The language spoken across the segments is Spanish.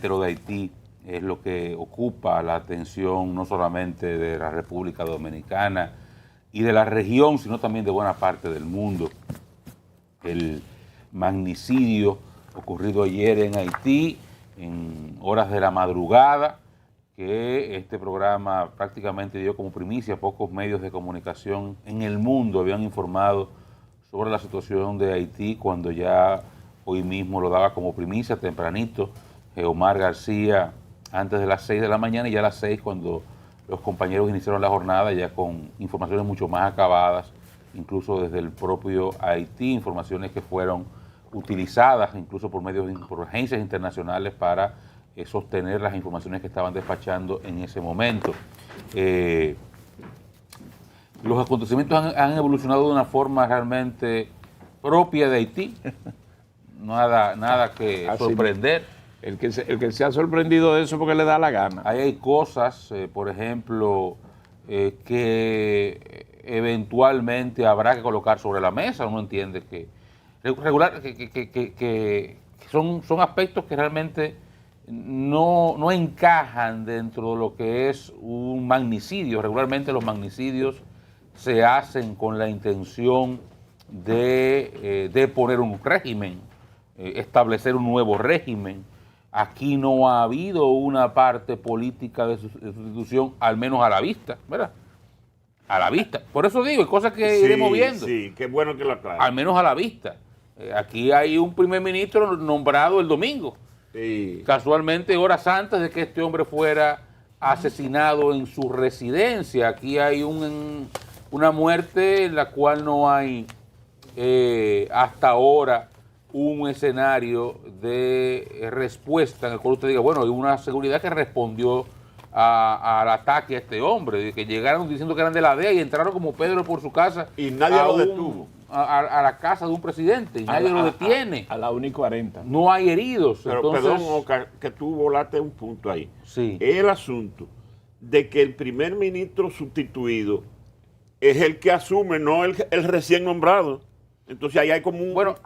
Lo de Haití es lo que ocupa la atención no solamente de la República Dominicana y de la región, sino también de buena parte del mundo. El magnicidio ocurrido ayer en Haití, en horas de la madrugada, que este programa prácticamente dio como primicia. Pocos medios de comunicación en el mundo habían informado sobre la situación de Haití, cuando ya hoy mismo lo daba como primicia tempranito Omar García, antes de las 6 de la mañana, y ya a las 6 cuando los compañeros iniciaron la jornada, ya con informaciones mucho más acabadas, incluso desde el propio Haití, informaciones que fueron utilizadas incluso por por agencias internacionales para sostener las informaciones que estaban despachando en ese momento. Los acontecimientos han evolucionado de una forma realmente propia de Haití, nada que sorprender. El que se ha sorprendido de eso porque le da la gana. Ahí hay cosas, por ejemplo, que eventualmente habrá que colocar sobre la mesa. Uno entiende que son aspectos que realmente no encajan dentro de lo que es un magnicidio. Regularmente los magnicidios se hacen con la intención de poner un régimen, establecer un nuevo régimen. Aquí no ha habido una parte política de sustitución, al menos a la vista, ¿verdad? A la vista. Por eso digo, hay cosas que iremos viendo. Sí, qué bueno que lo aclaras. Al menos a la vista. Aquí hay un primer ministro nombrado el domingo. Sí. Casualmente, horas antes de que este hombre fuera asesinado en su residencia. Aquí hay una muerte en la cual no hay hasta ahora un escenario de respuesta en el cual usted diga, bueno, hay una seguridad que respondió al ataque a este hombre, de que llegaron diciendo que eran de la DEA y entraron como Pedro por su casa. Y nadie lo detuvo. A la casa de un presidente, y nadie lo detiene. A la 1:40. No hay heridos. Pero entonces, perdón, Oscar, que tú volaste un punto ahí. Sí. El asunto de que el primer ministro sustituido es el que asume, no el recién nombrado. Entonces ahí hay como un desgaste.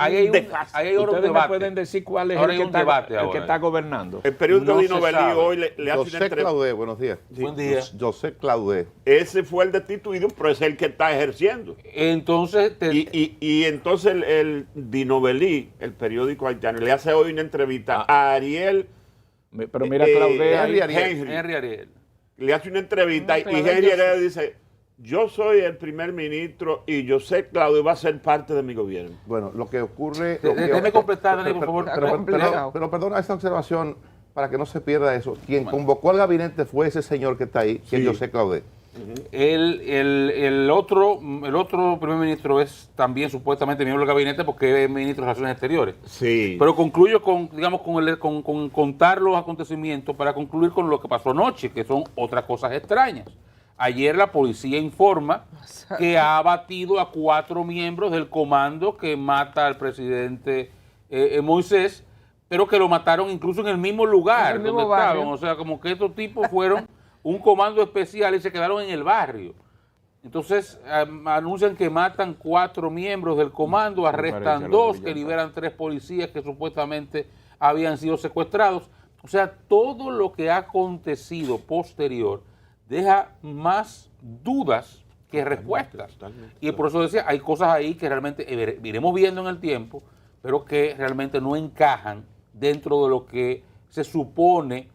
Ahí hay otro ¿Ustedes debate. me pueden decir cuál es Ahora el hay un debate que ahora. está gobernando? El periódico No de se Novelí sabe. hoy le hace una José entrevista. Claudé, buenos días. Buen día. José Claudé. Ese fue el destituido, pero es el que está ejerciendo. Entonces, Y entonces el Di Novelí, el periódico haitiano, le hace hoy una entrevista a Ariel. Pero mira, Claudé, Henry Ariel. Le hace una entrevista y Henry Ariel dice: yo soy el primer ministro y José Claudé va a ser parte de mi gobierno. Bueno, lo que ocurre... Déjeme completar, Dani, por favor. Pero perdona esa observación para que no se pierda eso. Quien convocó al gabinete fue ese señor que está ahí, que es José Claudé. El otro primer ministro es también supuestamente miembro del gabinete porque es ministro de Relaciones Exteriores. Sí. Pero concluyo con contar los acontecimientos para concluir con lo que pasó anoche, que son otras cosas extrañas. Ayer la policía informa que ha abatido a 4 miembros del comando que mata al presidente Moisés, pero que lo mataron incluso en el mismo lugar donde estaban. O sea, como que estos tipos fueron un comando especial y se quedaron en el barrio. Entonces anuncian que matan 4 miembros del comando, arrestan 2, que liberan 3 policías que supuestamente habían sido secuestrados. O sea, todo lo que ha acontecido posterior deja más dudas que respuestas. Y por eso decía, hay cosas ahí que realmente iremos viendo en el tiempo, pero que realmente no encajan dentro de lo que se supone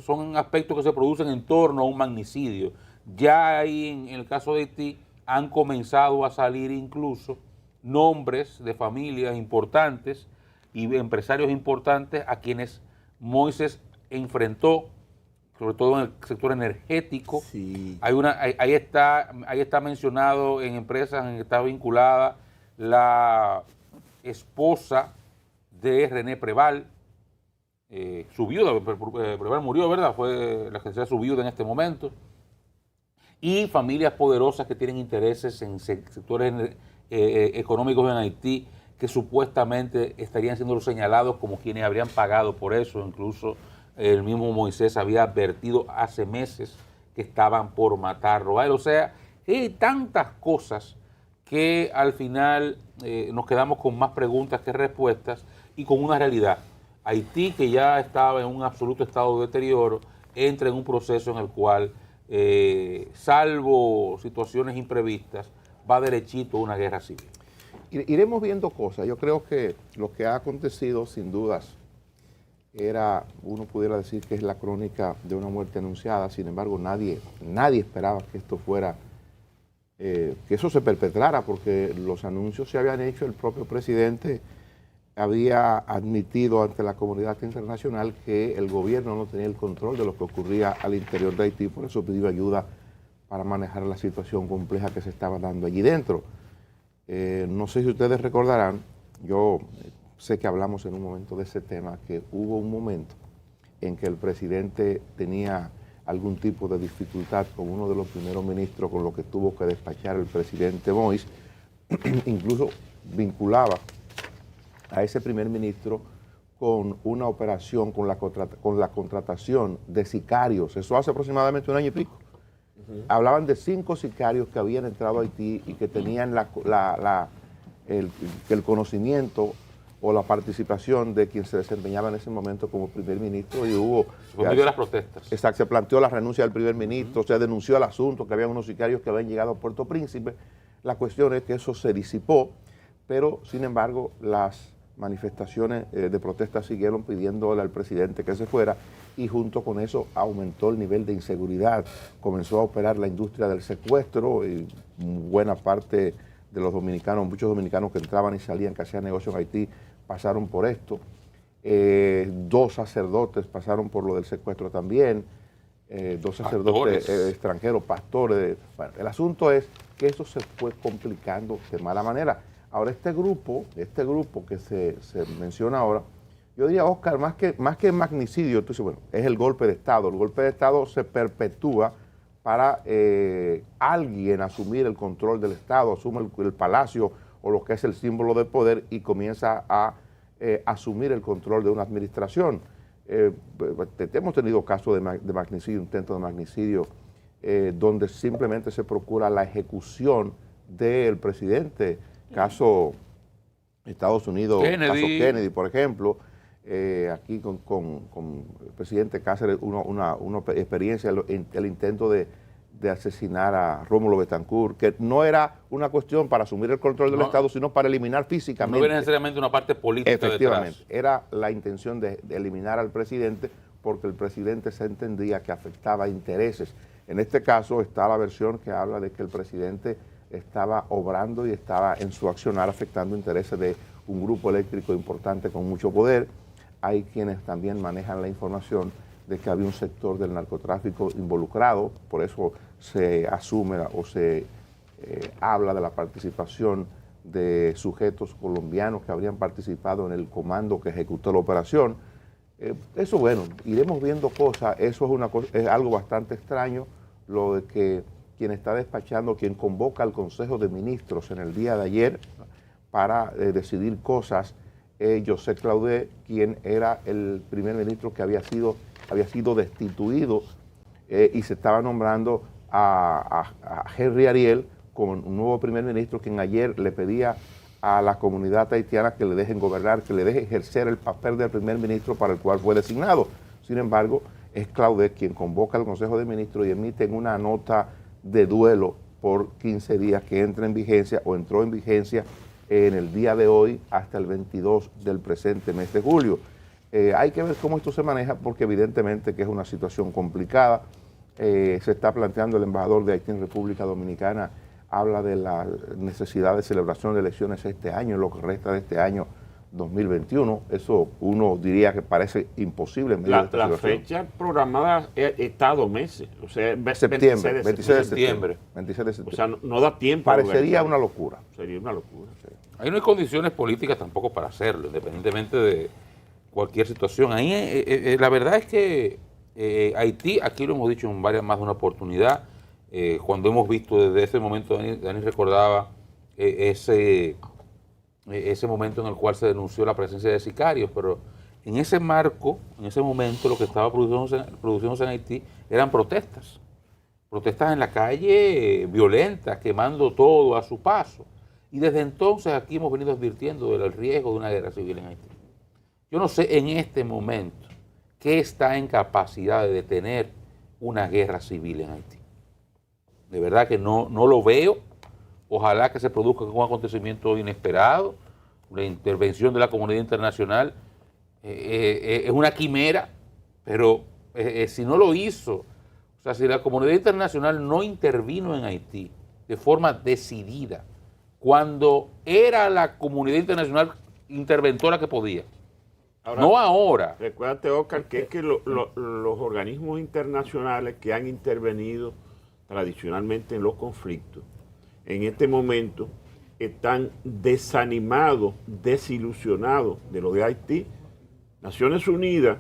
son aspectos que se producen en torno a un magnicidio. Ya ahí en el caso de Haití han comenzado a salir incluso nombres de familias importantes y empresarios importantes a quienes Moisés enfrentó, sobre todo en el sector energético. Sí. Ahí está mencionado en empresas en que está vinculada la esposa de René Preval, su viuda. Preval murió, ¿verdad? Fue la que sea su viuda en este momento. Y familias poderosas que tienen intereses en sectores económicos en Haití, que supuestamente estarían siendo señalados como quienes habrían pagado por eso. Incluso el mismo Moisés había advertido hace meses que estaban por matarlo. O sea, hay tantas cosas que al final nos quedamos con más preguntas que respuestas y con una realidad. Haití, que ya estaba en un absoluto estado de deterioro, entra en un proceso en el cual, salvo situaciones imprevistas, va derechito a una guerra civil. Iremos viendo cosas. Yo creo que lo que ha acontecido, sin dudas, uno pudiera decir que es la crónica de una muerte anunciada. Sin embargo, nadie esperaba que esto fuera, que eso se perpetrara, porque los anuncios se habían hecho. El propio presidente había admitido ante la comunidad internacional que el gobierno no tenía el control de lo que ocurría al interior de Haití, por eso pidió ayuda para manejar la situación compleja que se estaba dando allí dentro. No sé si ustedes recordarán, yo sé que hablamos en un momento de ese tema, que hubo un momento en que el presidente tenía algún tipo de dificultad con uno de los primeros ministros, con lo que tuvo que despachar el presidente Moïse, incluso vinculaba a ese primer ministro con una operación, con la contratación de sicarios. Eso hace aproximadamente un año y pico. Hablaban de 5 sicarios que habían entrado a Haití y que tenían el conocimiento o la participación de quien se desempeñaba en ese momento como primer ministro, y hubo... Cuando las protestas. Exacto, se planteó la renuncia del primer ministro, se denunció el asunto, que había unos sicarios que habían llegado a Puerto Príncipe. La cuestión es que eso se disipó, pero sin embargo las manifestaciones de protesta siguieron pidiéndole al presidente que se fuera, y junto con eso aumentó el nivel de inseguridad. Comenzó a operar la industria del secuestro, y buena parte de los dominicanos, muchos dominicanos que entraban y salían, que hacían negocios en Haití, pasaron por esto. 2 sacerdotes pasaron por lo del secuestro también, 2 sacerdotes extranjeros, pastores. Bueno, el asunto es que eso se fue complicando de mala manera. Ahora este grupo que se menciona ahora, yo diría, Oscar, más que magnicidio, entonces, bueno, es el golpe de Estado. El golpe de Estado se perpetúa para alguien asumir el control del Estado, asume el palacio o lo que es el símbolo de poder, y comienza a asumir el control de una administración. Hemos tenido casos de magnicidio, intentos de magnicidio, donde simplemente se procura la ejecución del presidente. Caso Estados Unidos, Kennedy. Caso Kennedy, por ejemplo. Aquí con el presidente Cáceres, una experiencia, el intento de asesinar a Rómulo Betancourt, que no era una cuestión para asumir el control del Estado, sino para eliminar físicamente. No era necesariamente una parte política. Efectivamente, detrás. era la intención de eliminar al presidente, porque el presidente se entendía que afectaba intereses. En este caso está la versión que habla de que el presidente estaba obrando y estaba en su accionar afectando intereses de un grupo eléctrico importante con mucho poder. Hay quienes también manejan la información de que había un sector del narcotráfico involucrado, por eso se asume o se habla de la participación de sujetos colombianos que habrían participado en el comando que ejecutó la operación. Eso, bueno, iremos viendo cosas. Eso es algo bastante extraño, lo de que quien está despachando, quien convoca al Consejo de Ministros en el día de ayer para decidir cosas, José Claudé, quien era el primer ministro que había sido destituido, y se estaba nombrando a Henry Ariel como un nuevo primer ministro, quien ayer le pedía a la comunidad haitiana que le dejen gobernar, que le dejen ejercer el papel del primer ministro para el cual fue designado. Sin embargo, es Claudé quien convoca al Consejo de Ministros y emite una nota de duelo por 15 días que entra en vigencia o entró en vigencia en el día de hoy hasta el 22 del presente mes de julio. Hay que ver cómo esto se maneja, porque evidentemente que es una situación complicada. Se está planteando, el embajador de Haití en República Dominicana habla de la necesidad de celebración de elecciones este año, lo que resta de este año 2021. Eso uno diría que parece imposible en medio de esta situación. fecha programada está a 2 meses, o sea, 26 de septiembre. O sea, no da tiempo. Parecería una locura. Sería una locura. Sí. Ahí no hay condiciones políticas tampoco para hacerlo, independientemente de cualquier situación. Ahí la verdad es que Haití, aquí lo hemos dicho en más de una oportunidad, cuando hemos visto desde ese momento, Dani recordaba ese momento en el cual se denunció la presencia de sicarios, pero en ese marco, en ese momento, lo que estaba produciéndose en Haití eran protestas en la calle, violentas, quemando todo a su paso. Y desde entonces aquí hemos venido advirtiendo del riesgo de una guerra civil en Haití. Yo no sé en este momento qué está en capacidad de detener una guerra civil en Haití. De verdad que no lo veo. Ojalá que se produzca un acontecimiento inesperado, una intervención de la comunidad internacional. Es una quimera, pero si no lo hizo, o sea, si la comunidad internacional no intervino en Haití de forma decidida, cuando era la comunidad internacional interventora que podía, Ahora, no ahora. Recuérdate, Oscar, que es que los organismos internacionales que han intervenido tradicionalmente en los conflictos, en este momento están desanimados, desilusionados de lo de Haití. Naciones Unidas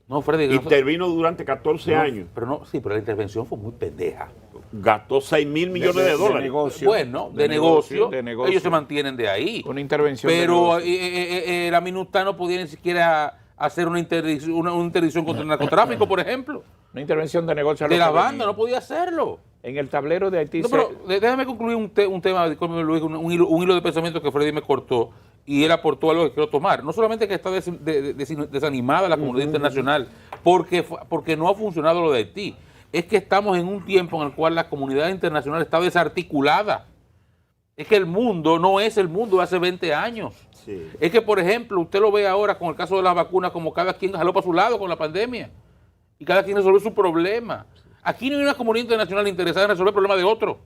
No, Freddy, intervino durante 14 años. Pero la intervención fue muy pendeja. Gastó 6.000 millones de dólares. negocio. Bueno, de negocio, de negocio. ellos se mantienen de ahí. Una intervención Pero de negocio. la MINUSTAH no podía ni siquiera hacer una interdicción contra el narcotráfico, por ejemplo. Una intervención de negocio. a De lo la que banda venía. no podía hacerlo. En el tablero de Haití No, pero déjame concluir un tema, discúlpeme, Luis, un hilo de pensamiento que Freddy me cortó y él aportó algo que quiero tomar. No solamente que está desanimada la comunidad internacional porque no ha funcionado lo de Haití, es que estamos en un tiempo en el cual la comunidad internacional está desarticulada. Es que el mundo no es el mundo de hace 20 años. Sí. Es que, por ejemplo, usted lo ve ahora con el caso de las vacunas, como cada quien jaló para su lado con la pandemia y cada quien resolvió su problema. Aquí no hay una comunidad internacional interesada en resolver el problema de otro.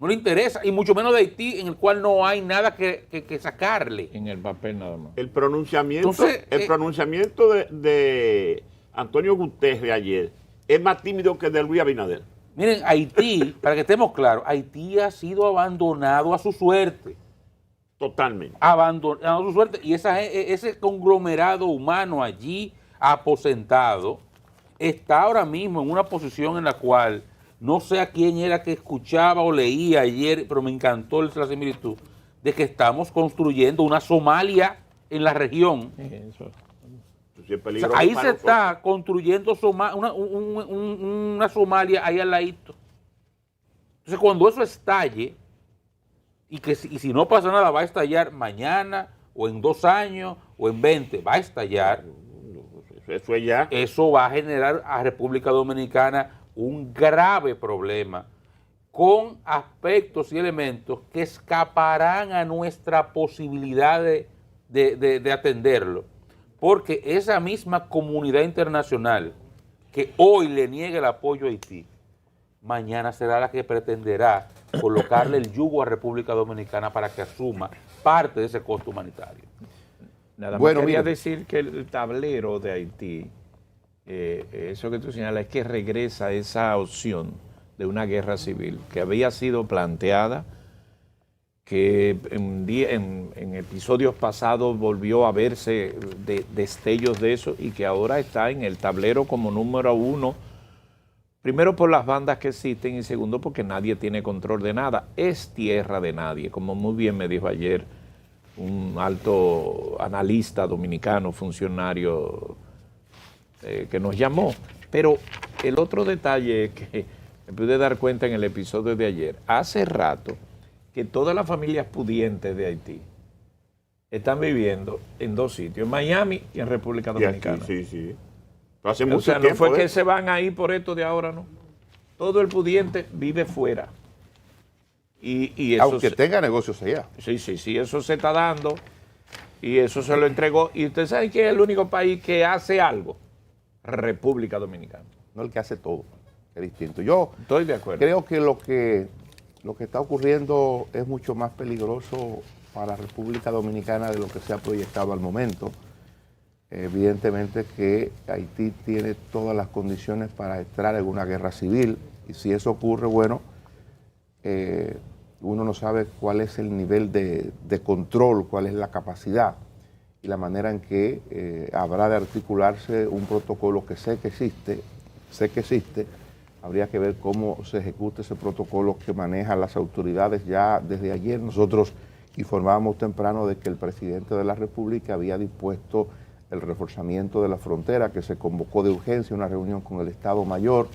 No le interesa, y mucho menos de Haití, en el cual no hay nada que sacarle. En el papel nada más. El pronunciamiento, Entonces, pronunciamiento de Antonio Guterres de ayer es más tímido que el de Luis Abinader. Miren, Haití, para que estemos claros, Haití ha sido abandonado a su suerte. Totalmente. Abandonado a su suerte. Y ese conglomerado humano allí aposentado está ahora mismo en una posición en la cual no sé a quién era que escuchaba o leía ayer, pero me encantó la similitud, de que estamos construyendo una Somalia en la región. Eso. Sí, es O peligroso sea, ahí para se nosotros. está construyendo una Somalia ahí al ladito. Entonces, cuando eso estalle, y si no pasa nada, va a estallar mañana, o en 2 años, o en 20, va a estallar. Eso es ya. Eso va a generar a República Dominicana un grave problema con aspectos y elementos que escaparán a nuestra posibilidad de atenderlo. Porque esa misma comunidad internacional que hoy le niega el apoyo a Haití, mañana será la que pretenderá colocarle el yugo a República Dominicana para que asuma parte de ese costo humanitario. Nada más Bueno, quería mire. decir que el tablero de Haití, eso que tú señalas, es que regresa esa opción de una guerra civil que había sido planteada, que en episodios pasados volvió a verse destellos de eso y que ahora está en el tablero como número 1, primero por las bandas que existen y segundo porque nadie tiene control de nada. Es tierra de nadie, como muy bien me dijo ayer un alto analista dominicano, funcionario que nos llamó. Pero el otro detalle es que me pude dar cuenta en el episodio de ayer, hace rato que todas las familias pudientes de Haití están viviendo en 2 sitios, en Miami y en República Y aquí, Dominicana. sí, sí. Hace O mucho sea, no tiempo fue de que eso. se van ahí por esto de ahora, no. Todo el pudiente vive fuera. Y eso Aunque tenga negocios allá. Sí, eso se está dando y eso se lo entregó. Y usted sabe que es el único país que hace algo, República Dominicana. No el que hace todo, es distinto. Yo Estoy de acuerdo. creo que lo que está ocurriendo es mucho más peligroso para República Dominicana de lo que se ha proyectado al momento. Evidentemente que Haití tiene todas las condiciones para entrar en una guerra civil y si eso ocurre, bueno, uno no sabe cuál es el nivel de control, cuál es la capacidad y la manera en que habrá de articularse un protocolo que sé que existe, habría que ver cómo se ejecuta ese protocolo que manejan las autoridades. Ya desde ayer nosotros informábamos temprano de que el presidente de la República había dispuesto el reforzamiento de la frontera, que se convocó de urgencia una reunión con el Estado Mayor,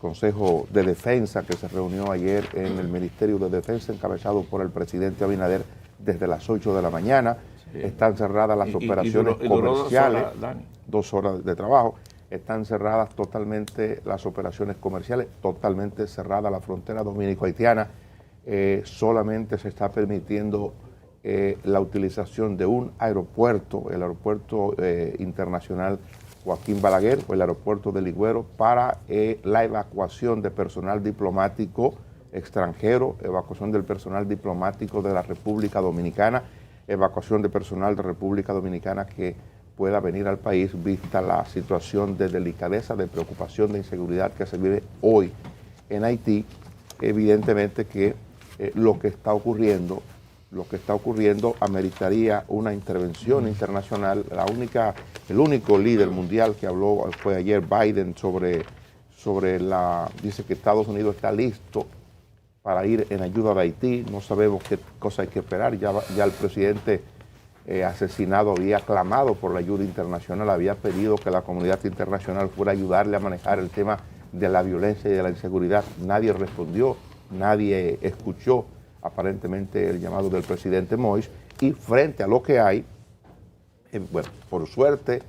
Consejo de Defensa que se reunió ayer en el Ministerio de Defensa encabezado por el presidente Abinader desde las 8 de la mañana. están cerradas las operaciones y duró comerciales, 2 horas, Dani. 2 horas de trabajo, están cerradas totalmente las operaciones comerciales, totalmente cerrada la frontera dominico-haitiana, solamente se está permitiendo la utilización de un aeropuerto, el aeropuerto internacional Joaquín Balaguer o el aeropuerto de Ligüero, para la evacuación de personal diplomático extranjero, evacuación del personal diplomático de la República Dominicana, evacuación de personal de República Dominicana que pueda venir al país, vista la situación de delicadeza, de preocupación, de inseguridad que se vive hoy en Haití. Evidentemente que lo que está ocurriendo ameritaría una intervención internacional. El único líder mundial que habló fue ayer Biden dice que Estados Unidos está listo para ir en ayuda de Haití. No sabemos qué cosa hay que esperar. Ya el presidente asesinado había clamado por la ayuda internacional, había pedido que la comunidad internacional fuera a ayudarle a manejar el tema de la violencia y de la inseguridad. Nadie respondió, nadie escuchó aparentemente el llamado del presidente Moïse, y frente a lo que hay, bueno, por suerte,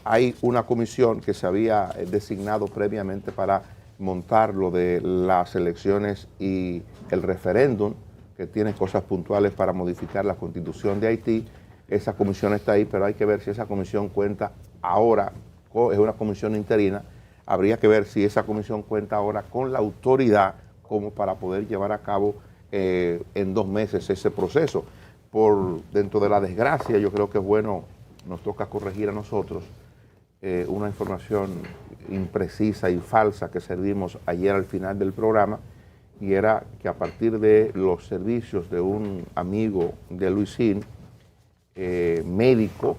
hay una comisión que se había designado previamente para montar lo de las elecciones y el referéndum, que tiene cosas puntuales para modificar la constitución de Haití. Esa comisión está ahí, pero hay que ver si esa comisión cuenta ahora, es una comisión interina, habría que ver si esa comisión cuenta ahora con la autoridad como para poder llevar a cabo en 2 meses ese proceso. Dentro de la desgracia, yo creo que es bueno, nos toca corregir a nosotros una información imprecisa y falsa que servimos ayer al final del programa, y era que a partir de los servicios de un amigo de Luisín, médico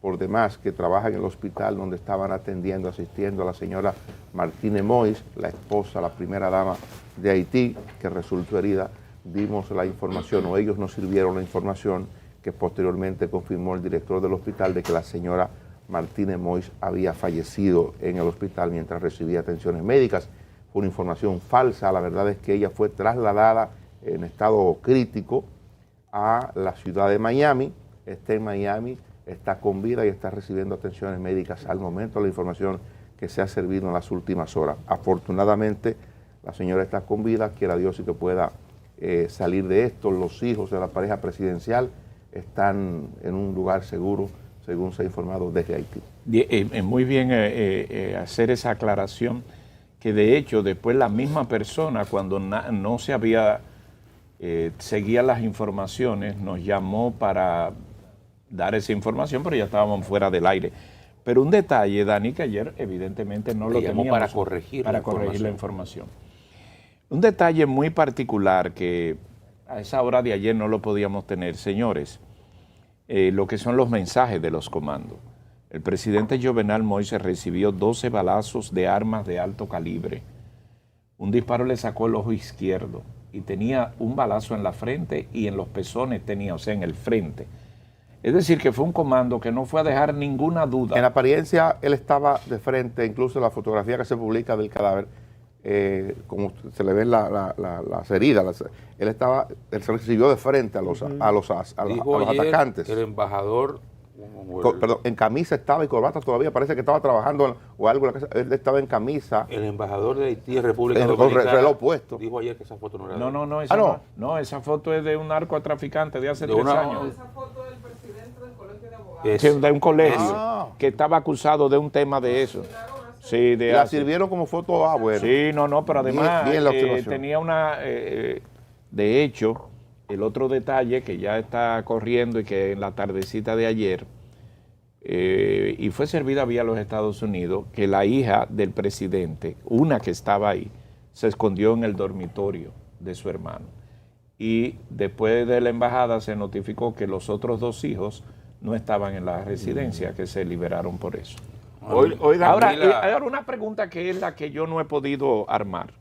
por demás, que trabaja en el hospital donde estaban asistiendo a la señora Martínez Moïse, la esposa, la primera dama de Haití, que resultó herida, dimos la información, o ellos nos sirvieron la información, que posteriormente confirmó el director del hospital, de que la señora Martínez Moïse había fallecido en el hospital mientras recibía atenciones médicas. Fue una información falsa. La verdad es que ella fue trasladada en estado crítico a la ciudad de Miami, está en Miami, está con vida y está recibiendo atenciones médicas al momento, la información que se ha servido en las últimas horas. Afortunadamente, la señora está con vida, quiera Dios y que pueda salir de esto. Los hijos de la pareja presidencial están en un lugar seguro, según se ha informado desde Haití. Muy bien hacer esa aclaración, que de hecho después la misma persona, cuando no se había seguía las informaciones, nos llamó para dar esa información, pero ya estábamos fuera del aire. Pero un detalle, Dani, que ayer evidentemente no lo teníamos para corregir la información. Un detalle muy particular que a esa hora de ayer no lo podíamos tener, señores, lo que son los mensajes de los comandos. El presidente Jovenel Moïse recibió 12 balazos de armas de alto calibre. Un disparo le sacó el ojo izquierdo y tenía un balazo en la frente y en los pezones tenía, o sea, en el frente. Es decir, que fue un comando que no fue a dejar ninguna duda. En apariencia, él estaba de frente, incluso la fotografía que se publica del cadáver, como se le ven las heridas, él se recibió de frente a los atacantes. El embajador, perdón, en camisa estaba y corbata todavía, parece que estaba trabajando o algo, él estaba en camisa. El embajador de Haití en República Dominicana, con reloj puesto, dijo ayer que esa foto no era de él. No, esa foto es de un narcotraficante de hace 3 años. Esa foto del presidente del colegio de abogados. De un colegio que estaba acusado de un tema de eso. Sí, la sirvieron como foto. Bueno. Sí, pero además bien la observación. tenía una... de hecho, el otro detalle que ya está corriendo y que en la tardecita de ayer, y fue servida vía los Estados Unidos, que la hija del presidente, una que estaba ahí, se escondió en el dormitorio de su hermano. Y después de la embajada se notificó que los otros 2 hijos no estaban en la residencia, que se liberaron por eso. Ahora, una pregunta que es la que yo no he podido armar.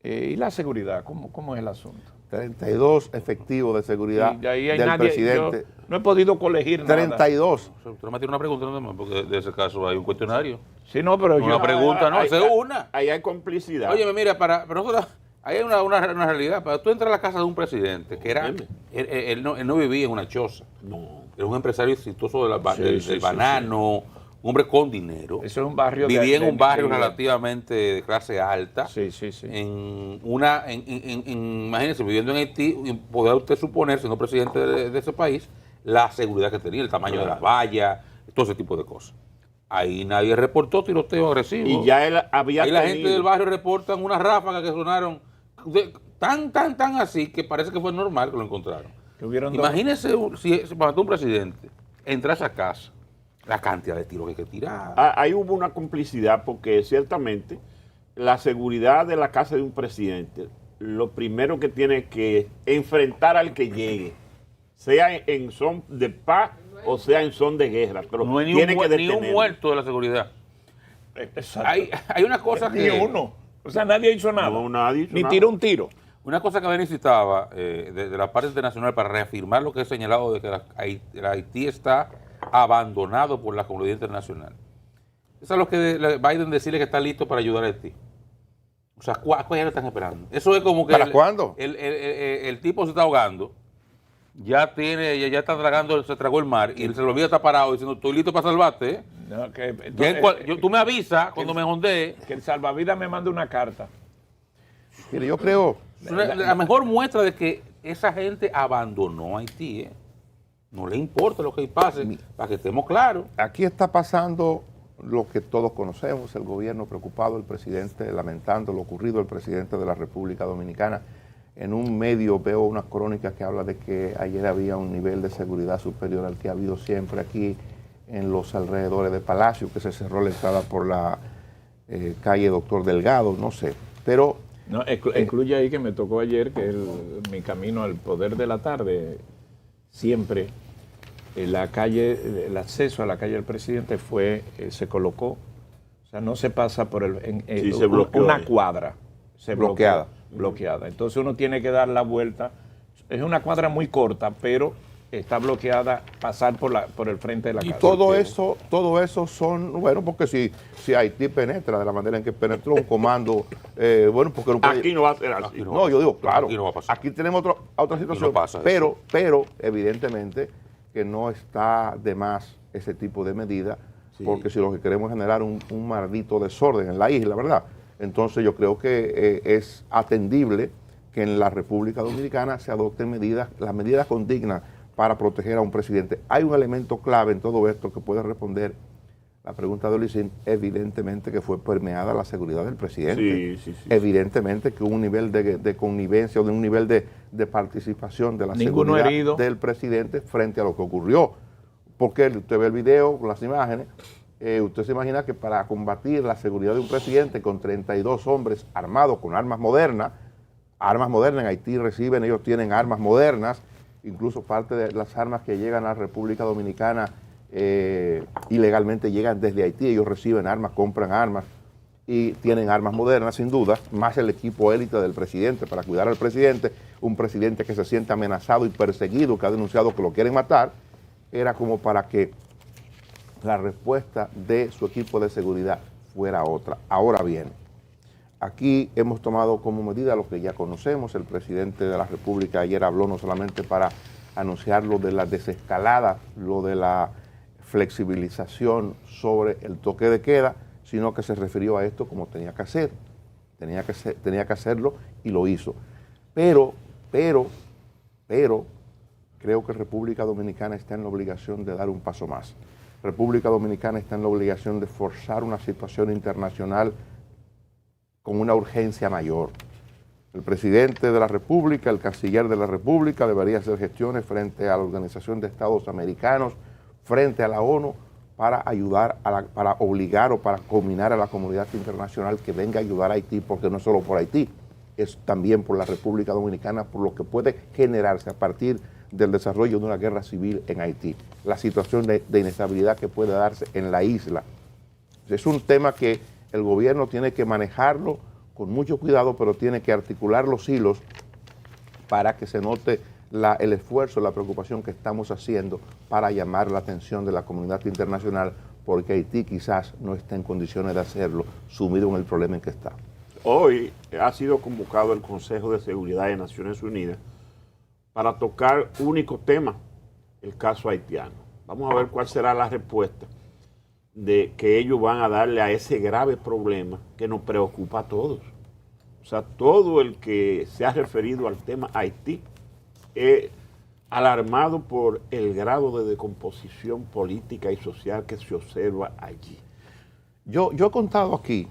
¿Y la seguridad? ¿Cómo es el asunto? 32 efectivos de seguridad del presidente. Yo no he podido colegir 32. Usted me tiene una pregunta nada más, porque de ese caso hay un cuestionario. Sí, no, pero una pregunta, no, es una. Ahí hay complicidad. Óyeme, mira, para nosotros, hay una realidad. Pero tú entras a la casa de un presidente que era, él no vivía en una choza. No. Era un empresario exitoso del Sí, banano, un hombre con dinero. Eso es un barrio Vivía en un barrio de- relativamente de clase alta. Sí, sí, sí. Imagínense, viviendo en Haití, podrá usted suponer, siendo presidente de ese país, la seguridad que tenía, el tamaño de las vallas, todo ese tipo de cosas. Ahí nadie reportó tiroteo agresivo. Y ya él había Ahí la gente tenido- del barrio reportan unas ráfagas que sonaron tan así que parece que fue normal que lo encontraron. Que hubieron dos- Imagínese si para un presidente entra a esa casa, la cantidad de tiros que hay que tirar. Ahí hubo una complicidad porque ciertamente la seguridad de la casa de un presidente, lo primero que tiene que enfrentar al que llegue, sea en son de paz o sea en son de guerra, pero No hay ni tiene que ni un detenerlo. muerto de la seguridad. Exacto. Hay una cosa Ni que... uno. O sea, nadie hizo nada. No, nadie hizo Ni nada. tiró un tiro. Una cosa que había necesitaba de la parte internacional para reafirmar lo que he señalado de que Haití está abandonado por la comunidad internacional. Eso es lo que Biden decirle que está listo para ayudar a Haití. O sea, ¿cuántos años están esperando? Eso es como que... ¿Para cuándo? El tipo se está ahogando, ya está tragando, se tragó el mar y se lo olvida está parado diciendo, estoy listo para salvarte. ¿eh? No, que, Ya tú me avisas cuando me ondee. que el salvavidas me mande una carta. Mire, yo creo, La mejor muestra de que esa gente abandonó Haití, no le importa lo que pase, para que estemos claros. aquí está pasando lo que todos conocemos, el gobierno preocupado, el presidente lamentando lo ocurrido, el presidente de la República Dominicana. En un medio veo una crónica que habla de que ayer había un nivel de seguridad superior al que ha habido siempre aquí en los alrededores de Palacio, que se cerró la entrada por la calle Doctor Delgado, no sé. Pero No, incluye ahí que me tocó ayer que mi camino al poder de la tarde, siempre la calle, el acceso a la calle del presidente se colocó, o sea, no se pasa por Sí, se bloqueó una ahí. cuadra, se Bloqueada. bloqueada. Entonces uno tiene que dar la vuelta. Es una cuadra muy corta, pero está bloqueada pasar por el frente de la y casa. todo eso son, bueno, porque si Haití penetra de la manera en que penetró un comando, bueno, porque no puede... Aquí no va a ser así. Aquí no. No, yo digo, claro, Aquí no va a pasar. aquí tenemos otra situación, pasa pero evidentemente que no está de más ese tipo de medida, porque si lo que queremos es generar un maldito desorden en la isla, ¿verdad? Entonces yo creo que es atendible que en la República Dominicana se adopten las medidas condignas para proteger a un presidente. Hay un elemento clave en todo esto que puede responder la pregunta de Olicín, evidentemente que fue permeada la seguridad del presidente. Sí. Evidentemente que hubo un nivel de connivencia o de un nivel de participación de la Ninguno seguridad herido. del presidente frente a lo que ocurrió. Porque usted ve el video con las imágenes, usted se imagina que para combatir la seguridad de un presidente con 32 hombres armados con armas modernas en Haití ellos tienen armas modernas, incluso parte de las armas que llegan a la República Dominicana ilegalmente llegan desde Haití, ellos reciben armas, compran armas y tienen armas modernas sin duda, más el equipo élite del presidente para cuidar al presidente, un presidente que se siente amenazado y perseguido, que ha denunciado que lo quieren matar, era como para que la respuesta de su equipo de seguridad fuera otra. Ahora bien, aquí hemos tomado como medida lo que ya conocemos. El presidente de la República ayer habló no solamente para anunciar lo de la desescalada, lo de la flexibilización sobre el toque de queda, sino que se refirió a esto como tenía que hacer. Tenía que hacerlo y lo hizo. Pero, creo que República Dominicana está en la obligación de dar un paso más. República Dominicana está en la obligación de forzar una situación internacional con una urgencia mayor. El presidente de la República, el canciller de la República debería hacer gestiones frente a la Organización de Estados Americanos, frente a la ONU, para ayudar, para obligar o para combinar a la comunidad internacional que venga a ayudar a Haití, porque no es solo por Haití, es también por la República Dominicana, por lo que puede generarse a partir del desarrollo de una guerra civil en Haití, la situación de inestabilidad que puede darse en la isla. Es un tema que el gobierno tiene que manejarlo con mucho cuidado, pero tiene que articular los hilos para que se note el esfuerzo, la preocupación que estamos haciendo para llamar la atención de la comunidad internacional, porque Haití quizás no está en condiciones de hacerlo, sumido en el problema en que está. Hoy ha sido convocado el Consejo de Seguridad de Naciones Unidas para tocar único tema, el caso haitiano. Vamos a ver cuál será la respuesta de que ellos van a darle a ese grave problema que nos preocupa a todos. O sea, todo el que se ha referido al tema Haití es alarmado por el grado de decomposición política y social que se observa allí. Yo he contado aquí,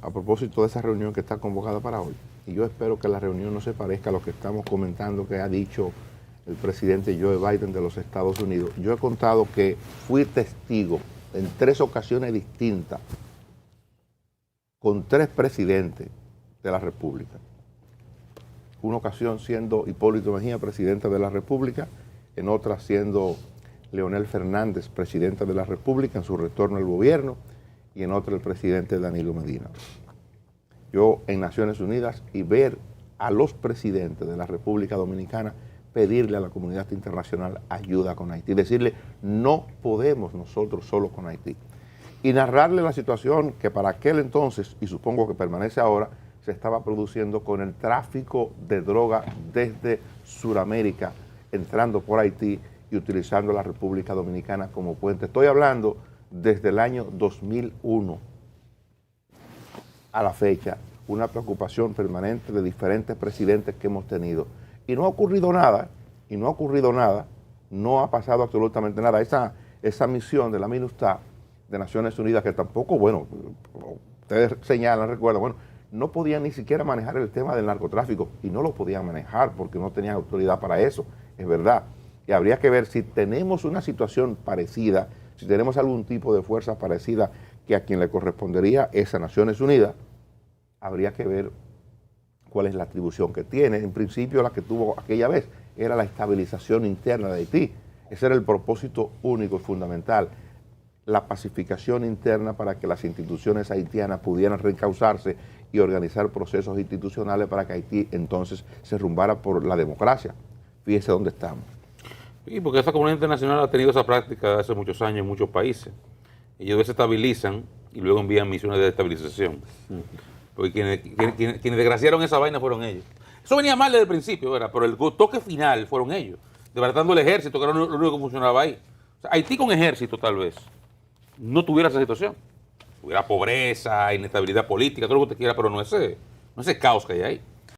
a propósito de esa reunión que está convocada para hoy, y yo espero que la reunión no se parezca a lo que estamos comentando que ha dicho el presidente Joe Biden de los Estados Unidos. Yo he contado que fui testigo en 3 ocasiones distintas con 3 presidentes de la República. Una ocasión siendo Hipólito Mejía, presidente de la República, en otra siendo Leonel Fernández, presidente de la República en su retorno al gobierno, y en otra el presidente Danilo Medina. Yo en Naciones Unidas y ver a los presidentes de la República Dominicana pedirle a la comunidad internacional ayuda con Haití, decirle no podemos nosotros solo con Haití, y narrarle la situación que para aquel entonces, y supongo que permanece ahora, se estaba produciendo con el tráfico de droga desde Sudamérica, entrando por Haití y utilizando la República Dominicana como puente. Estoy hablando desde el año 2001 a la fecha, una preocupación permanente de diferentes presidentes que hemos tenido. Y no ha ocurrido nada, no ha pasado absolutamente nada. Esa misión de la MINUSTAH de Naciones Unidas, que tampoco, bueno, ustedes señalan, recuerdan, bueno, no podían ni siquiera manejar el tema del narcotráfico, y no lo podían manejar porque no tenían autoridad para eso, es verdad. Y habría que ver si tenemos una situación parecida, si tenemos algún tipo de fuerza parecida que a quien le correspondería es a Naciones Unidas, habría que ver cuál es la atribución que tiene. En principio la que tuvo aquella vez era la estabilización interna de Haití. Ese era el propósito único y fundamental, la pacificación interna para que las instituciones haitianas pudieran reencauzarse y organizar procesos institucionales para que Haití entonces se rumbara por la democracia. Fíjese dónde estamos. Sí, porque esa comunidad internacional ha tenido esa práctica hace muchos años en muchos países. Ellos desestabilizan y luego envían misiones de estabilización. Porque quienes desgraciaron esa vaina fueron ellos. Eso venía mal desde el principio, ¿verdad? Pero el toque final fueron ellos, desbaratando el ejército, que era lo único que funcionaba ahí. O sea, Haití con ejército tal vez no tuviera esa situación. Hubiera pobreza, inestabilidad política, todo lo que usted quiera, pero no ese caos que hay ahí.